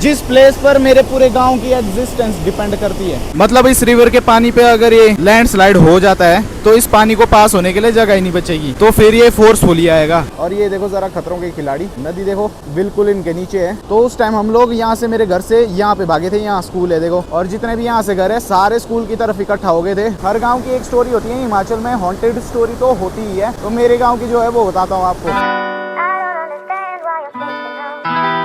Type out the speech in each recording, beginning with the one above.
जिस प्लेस पर मेरे पूरे गांव की एग्जिस्टेंस डिपेंड करती है। मतलब इस रिवर के पानी पे अगर ये लैंडस्लाइड हो जाता है तो इस पानी को पास होने के लिए जगह ही नहीं बचेगी, तो फिर ये फोर्सफुली आएगा। और ये देखो जरा खतरों के खिलाड़ी, नदी देखो बिल्कुल इनके नीचे है। तो उस टाइम हम लोग यहाँ से, मेरे घर से यहाँ पे भागे थे, यहाँ स्कूल है देखो, और जितने भी यहाँ से घर है सारे स्कूल की तरफ इकट्ठा हो गए थे। हर गाँव की एक स्टोरी होती है, हिमाचल में हॉन्टेड स्टोरी तो होती ही है। तो मेरे गाँव की जो है वो बताता हूँ आपको।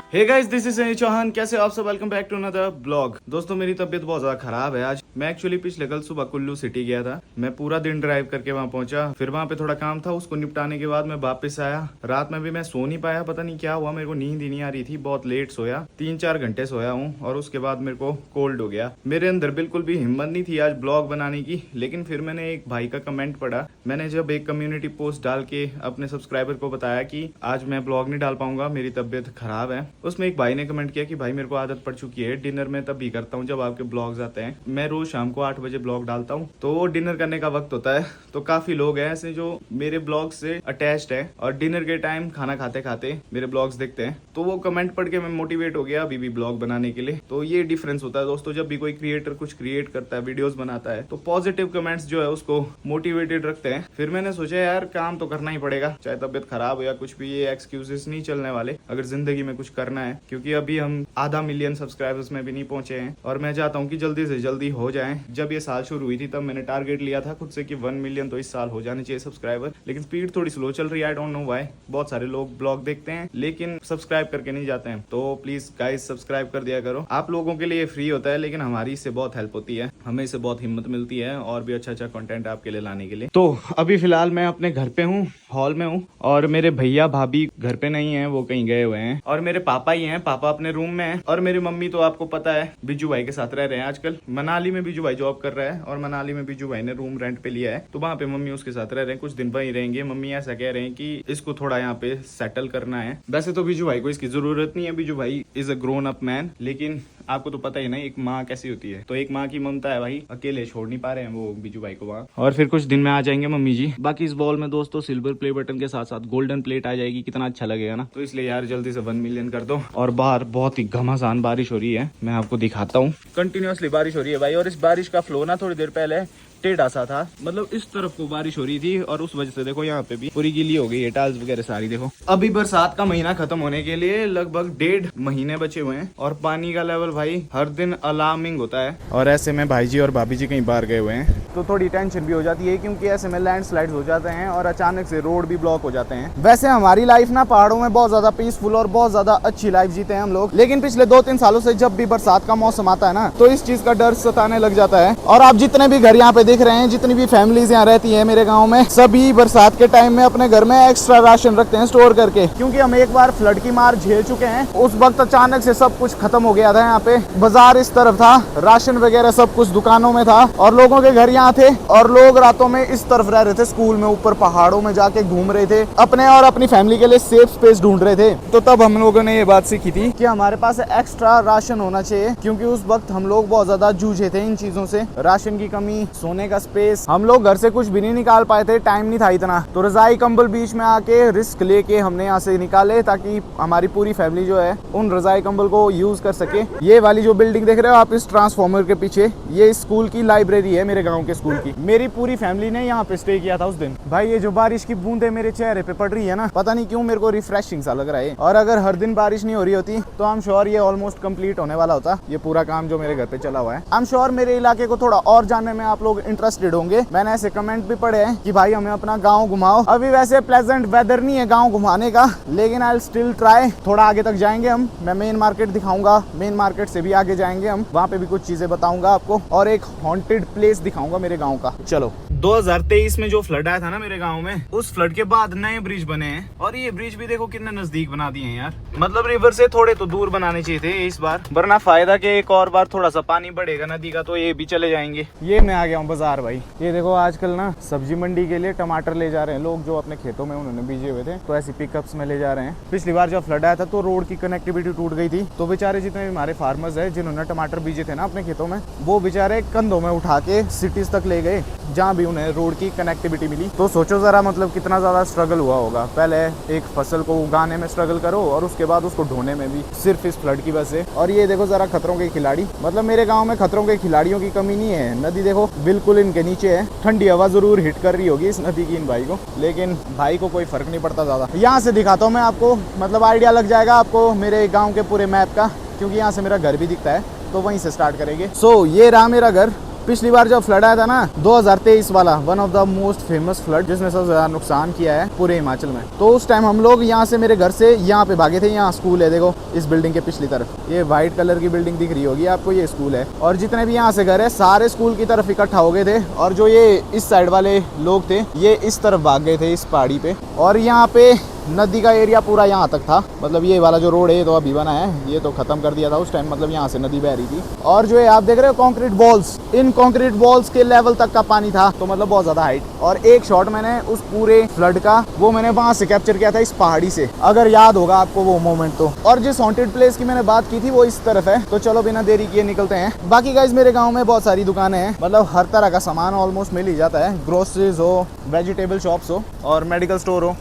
Hey guys, this is Sunny Chauhan. कैसे हो आप सब? Welcome back to another blog. दोस्तों मेरी तबीयत बहुत ज्यादा खराब है आज। मैं एक्चुअली पिछले कल सुबह कुल्लू सिटी गया था। मैं पूरा दिन ड्राइव करके वहां पहुंचा, फिर वहां पे थोड़ा काम था, उसको निपटाने के बाद मैं वापस आया। रात में भी मैं सो नहीं पाया, पता नहीं क्या हुआ, मेरे को नींद ही नहीं आ रही थी। बहुत लेट सोया, 3-4 घंटे सोया हूँ, और उसके बाद मेरे को कोल्ड हो गया। मेरे अंदर बिल्कुल भी हिम्मत नहीं थी आज ब्लॉग बनाने की। लेकिन फिर मैंने एक भाई का कमेंट पढ़ा। मैंने जब एक कम्युनिटी पोस्ट डाल के अपने सब्सक्राइबर को बताया कि आज मैं ब्लॉग नहीं डाल पाऊंगा, मेरी तबीयत खराब है, उसमें एक भाई ने कमेंट किया कि भाई मेरे को आदत पड़ चुकी है, डिनर में तब भी करता हूँ जब आपके ब्लॉग्स आते हैं। मैं रोज शाम को 8 बजे ब्लॉग डालता हूँ, तो वो डिनर करने का वक्त होता है। तो काफी लोग हैं ऐसे जो मेरे ब्लॉग से अटैच्ड है और डिनर के टाइम खाना खाते खाते मेरे ब्लॉग्स देखते हैं। तो वो कमेंट पढ़ के मैं मोटिवेट हो गया अभी भी ब्लॉग बनाने के लिए। तो ये डिफरेंस होता है दोस्तों, जब भी कोई क्रिएटर कुछ क्रिएट करता है, वीडियोस बनाता है, तो पॉजिटिव कमेंट्स जो है उसको मोटिवेटेड रखते हैं। फिर मैंने सोचा यार काम तो करना ही पड़ेगा, चाहे तबियत खराब हो या कुछ भी, ये एक्सक्यूजेस नहीं चलने वाले अगर जिंदगी में कुछ करना है। क्योंकि अभी हम आधा मिलियन सब्सक्राइबर्स में भी नहीं पहुंचे हैं, और मैं चाहता हूं कि जल्दी से जल्दी हो जाएं। जब ये साल शुरू हुई थी तब मैंने टारगेट लिया था खुद से कि 1 मिलियन तो इस साल हो जाने चाहिए सब्सक्राइबर। लेकिन स्पीड थोड़ी स्लो चल रही है, आई डोंट नो व्हाई। बहुत सारे लोग ब्लॉग देखते हैं लेकिन सब्सक्राइब करके नहीं जाते हैं। तो प्लीज गाइस सब्सक्राइब कर दिया करो। आप लोगों के लिए फ्री होता है, लेकिन हमारी इससे बहुत हेल्प होती है, हमें इससे बहुत हिम्मत मिलती है और भी अच्छा अच्छा कंटेंट आपके लिए लाने के लिए। तो अभी फिलहाल मैं अपने घर पे हूँ, हॉल में हूँ, और मेरे भैया भाभी घर पे नहीं है, वो कहीं गए हुए हैं, और मेरे पापा ही हैं, पापा अपने रूम में है, और मेरी मम्मी तो आपको पता है बिजू भाई के साथ रह रहे हैं आजकल। मनाली में बिजू भाई जॉब कर रहा है, और मनाली में बिजू भाई ने रूम रेंट पे लिया है, तो वहाँ पे मम्मी उसके साथ रह रहे हैं। कुछ दिन वहीं रहेंगे। मम्मी ऐसा कह रहे हैं कि इसको थोड़ा यहाँ पे सेटल करना है। वैसे तो बिजू भाई को इसकी जरूरत नहीं है, बिजू भाई is a grown up man, लेकिन आपको तो पता ही ना एक माँ कैसी होती है। तो एक माँ की ममता है भाई, अकेले छोड़ नहीं पा रहे हैं वो बिजू भाई को वहाँ। और फिर कुछ दिन में आ जाएंगे मम्मी जी। बाकी इस बॉल में दोस्तों सिल्वर प्ले बटन के साथ साथ गोल्डन प्लेट आ जाएगी, कितना अच्छा लगेगा ना। तो इसलिए यार जल्दी से 1 मिलियन कर दो। और बाहर बहुत ही घमासान बारिश हो रही है, मैं आपको दिखाता हूँ। कंटिन्यूअसली बारिश हो रही है भाई, और इस बारिश का फ्लो ना थोड़ी देर पहले टेढ़ा सा था, मतलब इस तरफ को बारिश हो रही थी, और उस वजह से देखो यहाँ पे भी पूरी गीली हो गई है, टाइल्स वगैरह सारी। देखो अभी बरसात का महीना खत्म होने के लिए लगभग 1.5 महीने बचे हुए हैं, और पानी का लेवल भाई हर दिन अलार्मिंग होता है। और ऐसे में भाई जी और भाभी जी कहीं बाहर गए हुए हैं, तो थोड़ी टेंशन भी हो जाती है, क्योंकि ऐसे में लैंडस्लाइड्स हो जाते हैं और अचानक से रोड भी ब्लॉक हो जाते हैं। वैसे हमारी लाइफ ना पहाड़ों में बहुत ज्यादा पीसफुल और बहुत ज्यादा अच्छी लाइफ जीते हैं हम लोग, लेकिन पिछले 2-3 सालों से जब भी बरसात का मौसम आता है ना, तो इस चीज का डर सताने लग जाता है। और आप जितने भी घर यहाँ पे देख रहे हैं, जितनी भी फैमिलीज यहाँ रहती है मेरे गाँव में, सभी बरसात के टाइम में अपने घर में एक्स्ट्रा राशन रखते हैं स्टोर करके, क्योंकि हम एक बार फ्लड की मार झेल चुके हैं। उस वक्त अचानक से सब कुछ खत्म हो गया था। यहाँ पे बाजार इस तरफ था, राशन वगैरह सब कुछ दुकानों में था, और लोगों के घर यहाँ थे, और लोग रातों में इस तरफ रह रहे थे, स्कूल में ऊपर पहाड़ों में जाके घूम रहे थे, अपने और अपनी फैमिली के लिए सेफ स्पेस ढूंढ रहे थे। तो तब हम लोगों ने ये बात सीखी थी कि हमारे पास एक्स्ट्रा राशन होना चाहिए, क्योंकि उस वक्त हम लोग बहुत ज्यादा जूझे थे इन चीजों से। राशन की कमी, सोने का स्पेस, हम लोग घर से कुछ भी नहीं निकाल पाए थे, टाइम नहीं था इतना। तो रजाई कंबल बीच में आके रिस्क लेके हमने यहाँ से निकाले, ताकि हमारी पूरी फैमिली जो है उन रजाई कंबल को यूज कर सके। ये वाली जो बिल्डिंग देख रहे हो आप, इस ट्रांसफॉर्मर के पीछे, ये स्कूल की लाइब्रेरी है मेरे गाँव के स्कूल की। मेरी पूरी फैमिली ने यहाँ पे स्टे किया था उस दिन। भाई ये जो बारिश की बूंदे मेरे चेहरे पे पड़ रही है ना, पता नहीं क्यों मेरे को रिफ्रेशिंग सा लग रहा है। और अगर हर दिन बारिश नहीं हो रही होती तो आई एम श्योर ये ऑलमोस्ट कंप्लीट होने वाला होता, ये पूरा काम जो मेरे घर पे चला हुआ है। आई एम श्योर मेरे इलाके को थोड़ा और जानने में आप लोग इंटरेस्टेड होंगे। मैंने ऐसे कमेंट भी पढ़े हैं कि भाई हमें अपना गाँव घुमाओ। अभी वैसे प्लेजेंट वेदर नहीं है गाँव घुमाने का, लेकिन आई विल स्टिल ट्राई। थोड़ा आगे तक जाएंगे हम, मैं मेन मार्केट दिखाऊंगा, मेन मार्केट से भी आगे जाएंगे हम, वहाँ पे भी कुछ चीजें बताऊंगा आपको, और एक हॉन्टेड प्लेस दिखाऊंगा मेरे गाँव का। चलो 2023 में जो फ्लड आया था ना मेरे गांव में, उस फ्लड के बाद नए ब्रिज बने हैं, और ये ब्रिज भी देखो कितने नजदीक बना दिए हैं यार। मतलब रिवर से थोड़े तो दूर बनाने चाहिए थे इस बार, वरना फायदा के एक और बार थोड़ा सा पानी बढ़ेगा नदी का तो ये भी चले जाएंगे। ये मैं आ गया हूँ बाजार भाई। ये देखो आजकल ना सब्जी मंडी के लिए टमाटर ले जा रहे हैं लोग, जो अपने खेतों में उन्होंने बीजे हुए थे, तो ऐसी पिकअप्स में ले जा रहे हैं। पिछली बार जब फ्लड आया था तो रोड की कनेक्टिविटी टूट गई थी, तो बेचारे जितने भी हमारे फार्मर्स है जिन्होंने टमाटर बीजे थे ना अपने खेतों में, वो बेचारे कंधों में उठा के सिटीज तक ले गए जहाँ भी उन्हें रोड की कनेक्टिविटी मिली। तो सोचो ज़रा मतलब कितना ज़्यादा स्ट्रगल हुआ होगा। पहले एक फसल को उगाने में स्ट्रगल करो और उसके बाद उसको ढोने में भी, सिर्फ इस फ्लड की वजह से। और ये देखो ज़रा खतरों के खिलाड़ी, मतलब मेरे गाँव में खतरों के खिलाड़ियों की कमी नहीं है। नदी देखो बिल्कुल इनके नीचे है, ठंडी हवा ज़रूर हिट कर रही होगी इस नदी की इन भाई को, लेकिन भाई को कोई फ़र्क नहीं पड़ता ज़्यादा। यहाँ से दिखाता हूँ मैं आपको, मतलब आइडिया लग जाएगा आपको मेरे गाँव के पूरे मैप का, क्योंकि यहाँ से मेरा घर भी दिखता है। तो वहीं से स्टार्ट करेंगे। सो ये रहा मेरा घर। पिछली बार जब फ्लड आया था ना 2023 वाला, one of the most famous flood जिसने सबसे ज़्यादा नुकसान किया है पूरे हिमाचल में, तो उस टाइम हम लोग यहाँ से मेरे घर से यहाँ पे भागे थे। यहाँ स्कूल है, देखो इस बिल्डिंग के पिछली तरफ, ये वाइट कलर की बिल्डिंग दिख रही होगी आपको, ये स्कूल है। और जितने भी यहाँ से घर है सारे स्कूल की तरफ इकट्ठा हो गए थे। और जो ये इस साइड वाले लोग थे ये इस तरफ भाग गए थे, इस पहाड़ी पे। और यहाँ पे नदी का एरिया पूरा यहाँ तक था, मतलब ये वाला जो रोड है ये तो अभी बना है, ये तो खत्म कर दिया था उस टाइम, मतलब यहाँ से नदी बह रही थी। और जो है आप देख रहे हो कंक्रीट बॉल्स, इन कंक्रीट बॉल्स के लेवल तक का पानी था, तो मतलब बहुत ज्यादा हाइट। और एक शॉट मैंने उस पूरे फ्लड का वो मैंने वहां से कैप्चर किया था, इस पहाड़ी से, अगर याद होगा आपको वो मोमेंट तो। और जिस हॉन्टेड प्लेस की मैंने बात की थी वो इस तरफ है। तो चलो बिना देरी किए निकलते हैं। बाकी गाइस मेरे गाँव में बहुत सारी दुकानें हैं, मतलब हर तरह का सामान ऑलमोस्ट मिल ही जाता है। ग्रोसरीज हो, वेजिटेबल शॉप्स हो और मेडिकल स्टोर हो।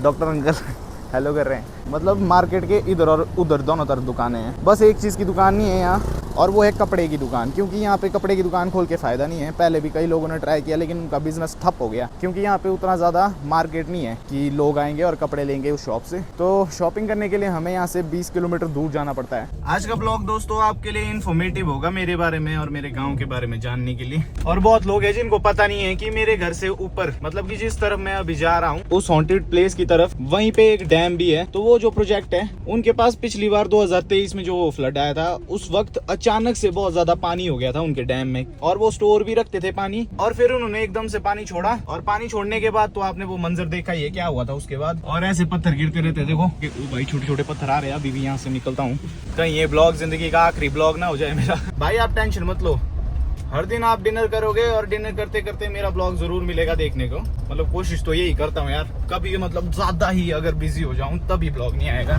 डॉक्टर अंकल हेलो कर रहे हैं। मतलब मार्केट के इधर और उधर दोनों तरफ दुकानें हैं। बस एक चीज़ की दुकान नहीं है यहाँ, और वो है कपड़े की दुकान, क्योंकि यहाँ पे कपड़े की दुकान खोल के फ़ायदा नहीं है। पहले भी कई लोगों ने ट्राई किया लेकिन उनका बिजनेस ठप हो गया, क्योंकि यहाँ पे उतना ज़्यादा मार्केट नहीं है कि लोग आएंगे और कपड़े लेंगे उस शॉप से। तो शॉपिंग करने के लिए हमें यहाँ से 20 किलोमीटर दूर जाना पड़ता है। आज का ब्लॉग दोस्तों आपके लिए इन्फॉर्मेटिव होगा, मेरे बारे में और मेरे गाँव के बारे में जानने के लिए। और बहुत लोग हैं जिनको पता नहीं है कि मेरे घर से ऊपर, मतलब कि जिस तरफ मैं अभी जा रहा हूँ उस हॉन्टेड प्लेस की तरफ, वहीं पे एक डैम भी है। तो वो जो प्रोजेक्ट है उनके पास पिछली बार 2023 में जो फ्लड आया था उस वक्त अचानक से बहुत ज्यादा पानी हो गया था उनके डैम में, और वो स्टोर भी रखते थे पानी। और फिर उन्होंने एकदम से पानी छोड़ा, और पानी छोड़ने के बाद तो आपने वो मंजर देखा ही है क्या हुआ था उसके बाद। और ऐसे पत्थर गिरते रहते, देखो कि भाई छोटे छोटे पत्थर आ रहे हैं। अभी भी यहाँ से निकलता हूँ, कहीं ये ब्लॉग जिंदगी का आखिरी ब्लॉग ना हो जाए मेरा। भाई आप टेंशन मत लो, हर दिन आप डिनर करोगे और डिनर करते करते मेरा ब्लॉग जरूर मिलेगा देखने को। मतलब कोशिश तो यही करता हूँ यार, कभी मतलब ज्यादा ही अगर बिजी हो जाऊं तभी ब्लॉग नहीं आएगा,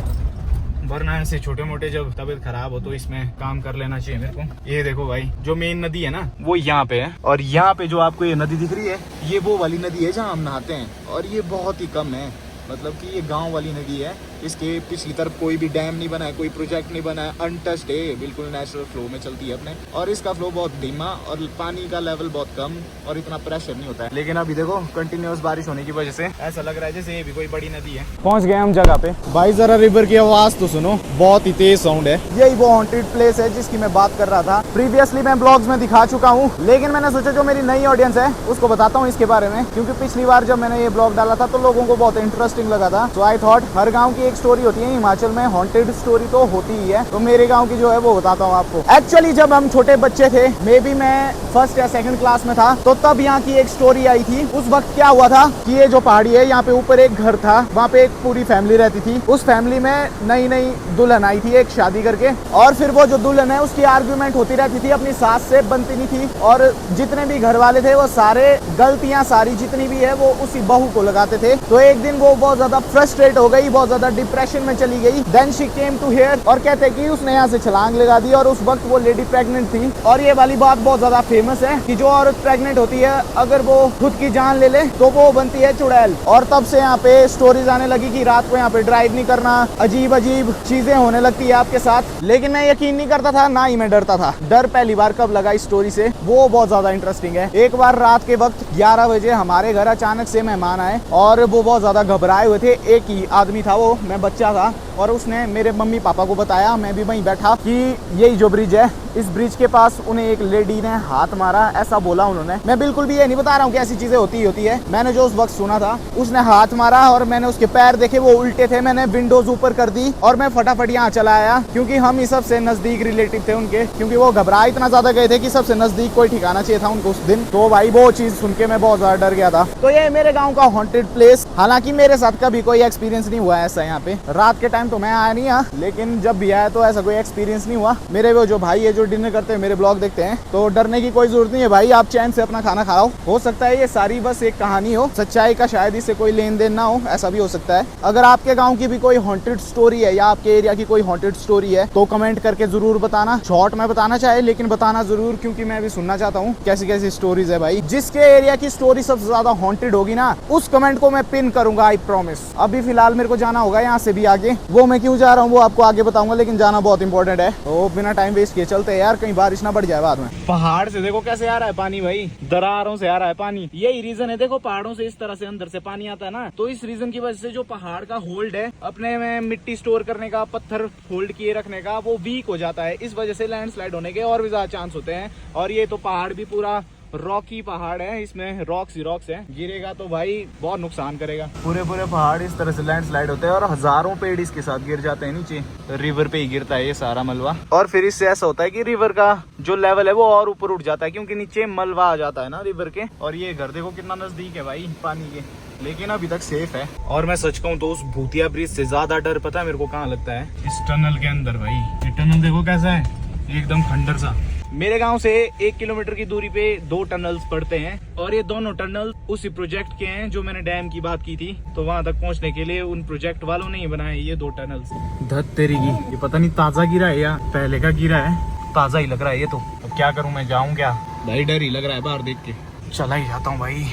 वरना ऐसे छोटे मोटे जब तबीयत खराब हो तो इसमें काम कर लेना चाहिए मेरे को। ये देखो भाई जो मेन नदी है ना वो यहाँ पे है, और यहाँ पे जो आपको ये नदी दिख रही है ये वो वाली नदी है जहाँ हम नहाते हैं। और ये बहुत ही कम है, मतलब कि ये गांव वाली नदी है, इसके पिछली तरफ कोई भी डैम नहीं बना है, कोई प्रोजेक्ट नहीं बना है, अनटच्ड है, बिल्कुल नेचुरल फ्लो में चलती है अपने। और इसका फ्लो बहुत धीमा और पानी का लेवल बहुत कम और इतना प्रेशर नहीं होता है। लेकिन अभी देखो कंटिन्यूअस बारिश होने की वजह से ऐसा लग रहा है जैसे ये भी कोई बड़ी नदी है। पहुंच गए हम जगह पे। भाई जरा रिवर की आवाज तो सुनो, बहुत ही तेज साउंड है। यही वो हॉन्टेड प्लेस है जिसकी मैं बात कर रहा था। प्रीवियसली मैं ब्लॉग्स में दिखा चुका हूँ, लेकिन मैंने सोचा जो मेरी नई ऑडियंस है उसको बताता हूँ इसके बारे में, क्योंकि पिछली बार जब मैंने ये ब्लॉग डाला था तो लोगों को बहुत इंटरेस्टिंग लगा था। तो आई थॉट हर गाँव की एक स्टोरी होती है, हिमाचल में हॉन्टेड स्टोरी तो होती ही है, तो मेरे गांव की जो है वो बताता हूँ आपको। एक्चुअली जब हम छोटे बच्चे थे, मे बी मैं फर्स्ट या सेकंड क्लास में था, तो तब यहाँ की एक स्टोरी आई थी। उस वक्त क्या हुआ था कि ये जो पहाड़ी है यहाँ पे ऊपर एक घर था, वहाँ पे एक पूरी फैमिली रहती थी। उस फैमिली में नई नई दुल्हन आई थी एक शादी करके, और फिर वो जो दुल्हन है उसकी आर्ग्यूमेंट होती रहती थी, अपनी सास से बनती नहीं थी। और जितने भी घर वाले थे वो सारे गलतियां सारी जितनी भी है वो उसी बहू को लगाते थे। तो एक दिन वो बहुत ज्यादा फ्रस्ट्रेट हो गई, बहुत ज्यादा डिप्रेशन में चली गई। Then she came to here, और कहते कि उसने यहाँ से छलांग लगा दी, और उस वक्त वो लेडी प्रेग्नेंट थी। और ये वाली बात बहुत ज्यादा फेमस है कि जो औरत प्रेग्नेंट होती है अगर वो खुद की जान ले ले तो वो बनती है चुड़ैल। और तब से यहाँ पे स्टोरीज आने लगी कि रात को यहाँ पे ड्राइव नहीं करना, अजीब अजीब चीजें होने लगती है आपके साथ। लेकिन मैं यकीन नहीं करता था, ना ही मैं डरता था। डर पहली बार कब लगा इस स्टोरी से, वो बहुत ज्यादा इंटरेस्टिंग है। एक बार रात के वक्त 11 बजे हमारे घर अचानक से मेहमान आए, और वो बहुत ज्यादा घबराए हुए थे। एक ही आदमी था, वो मैं बच्चा था, और उसने मेरे मम्मी पापा को बताया, मैं भी वहीं बैठा, कि यही जो ब्रिज है, इस ब्रिज के पास उन्हें एक लेडी ने हाथ मारा, ऐसा बोला उन्होंने। मैं बिल्कुल भी ये नहीं बता रहा हूँ कि ऐसी चीजें होती है। मैंने जो उस वक्त सुना था, उसने हाथ मारा और मैंने उसके पैर देखे वो उल्टे थे। मैंने विंडोज ऊपर कर दी और मैं फटाफट यहाँ चला आया, क्योंकि हम ही सबसे नजदीक रिलेटिव थे उनके, क्योंकि वो घबरा इतना ज्यादा गए थे कि सबसे नजदीक कोई ठिकाना चाहिए था उनको उस दिन। तो भाई वो चीज सुन के मैं बहुत ज्यादा डर गया था। तो ये मेरे गाँव का हॉन्टेड प्लेस, हालांकि मेरे साथ कभी कोई एक्सपीरियंस नहीं हुआ ऐसा यहाँ यहाँ पे। रात के टाइम तो मैं आया नहीं यहाँ, लेकिन जब भी आया तो ऐसा कोई एक्सपीरियंस नहीं हुआ। मेरे वो जो भाई है जो डिनर करते हैं, मेरे ब्लॉग देखते हैं, तो डरने की कोई जरूरत नहीं है भाई, आप चैन से अपना खाना खाओ। हो सकता है ये सारी बस एक कहानी हो, सच्चाई का शायद इससे कोई लेन देन ना हो, ऐसा भी हो सकता है। अगर आपके गाँव की भी कोई हॉन्टेड स्टोरी है या आपके एरिया की कोई हॉन्टेड स्टोरी है तो कमेंट करके जरूर बताना। शॉर्ट में बताना चाहे लेकिन बताना जरूर, क्योंकि मैं भी सुनना चाहता हूँ कैसी कैसी स्टोरीज है भाई। जिसके एरिया की स्टोरी सबसे ज्यादा हॉन्टेड होगी ना, उस कमेंट को मैं पिन करूंगा, आई प्रॉमिस। अभी फिलहाल मेरे को जाना होगा यहाँ से भी आगे, वो मैं क्यों जा रहा हूँ वो आपको आगे बताऊंगा, लेकिन जाना बहुत इंपॉर्टेंट है। तो बिना टाइम वेस्ट किए चलते हैं यार, कहीं बारिश ना बढ़ जाए बाद में। पहाड़ से देखो कैसे आ रहा है पानी भाई, दरारों से आ रहा है पानी। यही रीजन है, देखो पहाड़ों से इस तरह से अंदर से पानी आता है ना, तो इस रीजन की वजह से जो पहाड़ का होल्ड है अपने में मिट्टी स्टोर करने का, पत्थर होल्ड किए रखने का, वो वीक हो जाता है। इस वजह से लैंडस्लाइड होने के और भी ज्यादा चांस होते हैं। और ये तो पहाड़ भी पूरा रॉकी पहाड़ है, इसमें रॉक्स ही रॉक्स है, गिरेगा तो भाई बहुत नुकसान करेगा। पूरे पहाड़ इस तरह से लैंडस्लाइड होते हैं और हजारों पेड़ इसके साथ गिर जाते हैं नीचे। रिवर पे ही गिरता है ये सारा मलबा, और फिर इससे ऐसा होता है कि रिवर का जो लेवल है वो और ऊपर उठ जाता है, क्योंकि नीचे मलबा आ जाता है ना रिवर के। और ये घर देखो कितना नजदीक है भाई पानी के, लेकिन अभी तक सेफ है। और मैं सच कहूँ तो उस भूतिया ब्रिज से ज्यादा डर पता है मेरे को कहाँ लगता है, इस टनल के अंदर भाई। ये टनल देखो कैसा है, एकदम खंडर सा। मेरे गांव से 1 किलोमीटर की दूरी पे 2 टनल्स पड़ते हैं, और ये दोनों टनल उसी प्रोजेक्ट के हैं जो मैंने डैम की बात की थी। तो वहां तक पहुंचने के लिए उन प्रोजेक्ट वालों ने ही बनाए ये 2 टनल्स। धत तेरी की, ये पता नहीं ताजा गिरा है या पहले का गिरा है, ताजा ही लग रहा है ये तो। अब क्या करूं, मैं जाऊं क्या भाई, डर ही लग रहा है बाहर देख के। चला ही जाता हूँ भाई।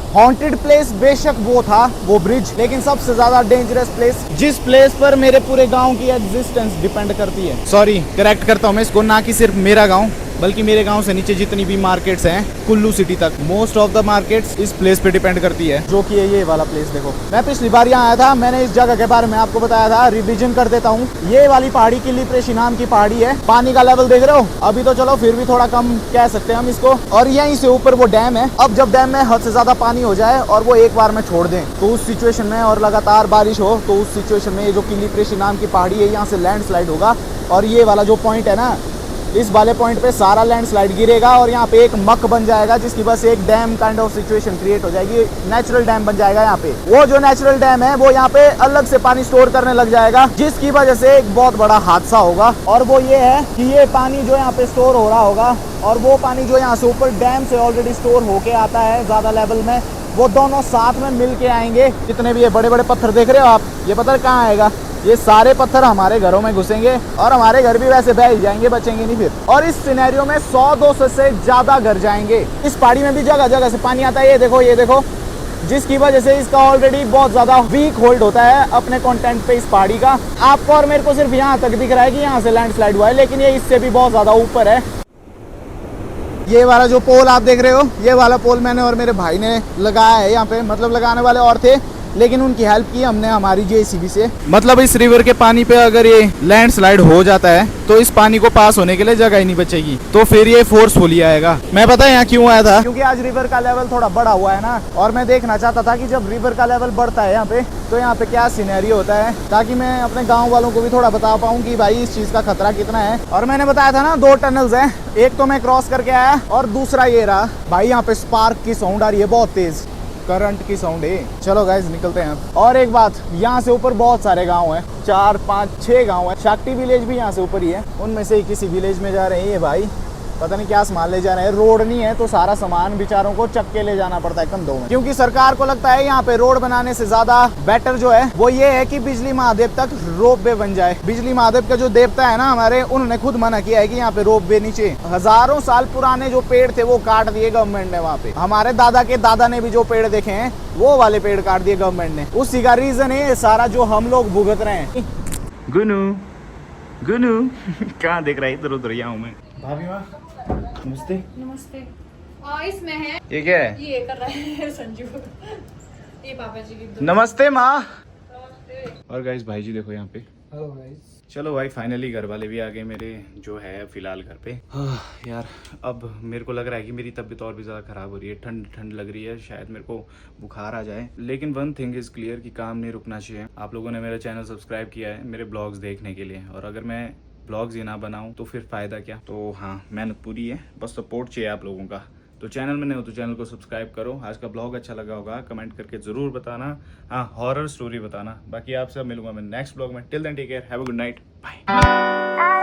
हॉन्टेड प्लेस बेशक वो था, वो ब्रिज, लेकिन सबसे ज्यादा डेंजरस प्लेस, जिस प्लेस पर मेरे पूरे गांव की एग्जिस्टेंस डिपेंड करती है, सॉरी करेक्ट करता हूँ मैं इसको, ना कि सिर्फ मेरा गांव बल्कि मेरे गांव से नीचे जितनी भी मार्केट्स हैं कुल्लू सिटी तक, मोस्ट ऑफ द मार्केट्स इस प्लेस पे डिपेंड करती है, जो कि है ये वाला प्लेस। देखो मैं पिछली बार यहाँ आया था, मैंने इस जगह के बारे में आपको बताया था, रिविजन कर देता हूँ। ये वाली पहाड़ी किली प्रेशी नाम की पहाड़ी है। पानी का लेवल देख रहे हो, अभी तो चलो फिर भी थोड़ा कम कह सकते हैं हम इसको, और यहीं से ऊपर वो डैम है। अब जब डैम में हद से ज्यादा पानी हो जाए और वो एक बार में छोड़ दें तो उस सिचुएशन में, और लगातार बारिश हो तो उस सिचुएशन में ये जो किली प्रेशी नाम की पहाड़ी है यहाँ से लैंडस्लाइड होगा। और ये वाला जो पॉइंट है ना, इस वाले पॉइंट पे सारा लैंडस्लाइड गिरेगा और यहाँ पे एक मक बन जाएगा, जिसकी वजह से एक dam kind of situation create हो जाएगी। नेचुरल डैम बन जाएगा यहाँ पे। वो जो नेचुरल डैम है वो यहाँ पे अलग से पानी स्टोर करने लग जाएगा, जिसकी वजह से एक बहुत बड़ा हादसा होगा। और वो ये है कि ये पानी जो यहाँ पे स्टोर हो रहा होगा और वो पानी जो यहाँ से ऊपर डैम से ऑलरेडी स्टोर होके आता है ज्यादा लेवल में, वो दोनों साथ में मिल के आएंगे। जितने भी ये बड़े बड़े पत्थर देख रहे हो आप, ये पत्थर कहाँ आएगा, ये सारे पत्थर हमारे घरों में घुसेंगे और हमारे घर भी वैसे बह ही जाएंगे, बचेंगे नहीं फिर। और इस सिनेरियो में 100-200 से ज्यादा घर जाएंगे। इस पहाड़ी में भी जगह जगह से पानी आता है, ये देखो, जिसकी वजह से इसका ऑलरेडी बहुत ज्यादा वीक होल्ड होता है अपने कंटेंट पे इस पहाड़ी का। आपको और मेरे को सिर्फ यहाँ तक दिख रहा है कि यहाँ से लैंडस्लाइड हुआ है, लेकिन ये इससे भी बहुत ज्यादा ऊपर है। ये वाला जो पोल आप देख रहे हो, ये वाला पोल मैंने और मेरे भाई ने लगाया है यहाँ पे, मतलब लगाने वाले और थे लेकिन उनकी हेल्प की हमने हमारी जेसीबी से। मतलब इस रिवर के पानी पे अगर ये लैंडस्लाइड हो जाता है तो इस पानी को पास होने के लिए जगह ही नहीं बचेगी, तो फिर ये फोर्सफुली आएगा। मैं पता है यहाँ क्यों आया था, क्योंकि आज रिवर का लेवल थोड़ा बढ़ा हुआ है ना, और मैं देखना चाहता था कि जब रिवर का लेवल बढ़ता है यहाँ पे तो यहाँ पे क्या सिनेरियो होता है, ताकि मैं अपने गाँव वालों को भी थोड़ा बता पाऊँ कि भाई इस चीज का खतरा कितना है। और मैंने बताया था ना 2 टनल्स हैं, एक तो मैं क्रॉस करके आया और दूसरा ये रहा। भाई यहाँ पे स्पार्क की साउंड आ रही है, बहुत तेज करंट की साउंड है। चलो गाइस निकलते हैं। और एक बात, यहाँ से ऊपर बहुत सारे गांव हैं, 4, 5, 6 गांव है। शाक्टी विलेज भी यहाँ से ऊपर ही है, उनमें से ही किसी विलेज में जा रहे हैं ये भाई। पता नहीं क्या सामान ले जा रहे हैं, रोड नहीं है तो सारा सामान बेचारों को चक के ले जाना पड़ता है कंधों में, क्योंकि सरकार को लगता है यहाँ पे रोड बनाने से ज्यादा बेटर जो है वो ये है कि बिजली महादेव तक रोप वे बन जाए। बिजली महादेव का जो देवता है ना हमारे, उन्होंने खुद मना किया है कि यहाँ पे रोप वे नीचे। हजारों साल पुराने जो पेड़ थे वो काट दिए गवर्नमेंट ने वहाँ पे। हमारे दादा के दादा ने भी जो पेड़ देखे हैं वो वाले पेड़ काट दिए गवर्नमेंट ने। उसी का रीजन है सारा जो हम लोग भुगत रहे हैं। गुनू कहाँ देख रहा है, इधर उधर यहाँ हूँ मैं। भाभी माँ नमस्ते। नमस्ते। इसमें है, ये क्या है, ये कर रहा है संजू, ये पापा जी की। नमस्ते माँ। नमस्ते। और गाइस भाई जी देखो यहाँ पे। Hello guys. चलो भाई फाइनली घर वाले भी आ गए मेरे, जो है फिलहाल घर पे। यार अब मेरे को लग रहा है कि मेरी तबीयत और भी ज़्यादा ख़राब हो रही है, ठंड लग रही है, शायद मेरे को बुखार आ जाए। लेकिन वन थिंग इज़ क्लियर कि काम नहीं रुकना चाहिए। आप लोगों ने मेरा चैनल सब्सक्राइब किया है मेरे ब्लॉग्स देखने के लिए, और अगर मैं ब्लॉग्स ही ना बनाऊं तो फिर फ़ायदा क्या। तो हाँ, मेहनत पूरी है, बस सपोर्ट चाहिए आप लोगों का। तो चैनल में नहीं हो तो चैनल को सब्सक्राइब करो। आज का ब्लॉग अच्छा लगा होगा कमेंट करके जरूर बताना। हाँ, हॉरर स्टोरी बताना। बाकी आपसे मिलूंगा मैं नेक्स्ट ब्लॉग में। Till then take care, have a good night, bye.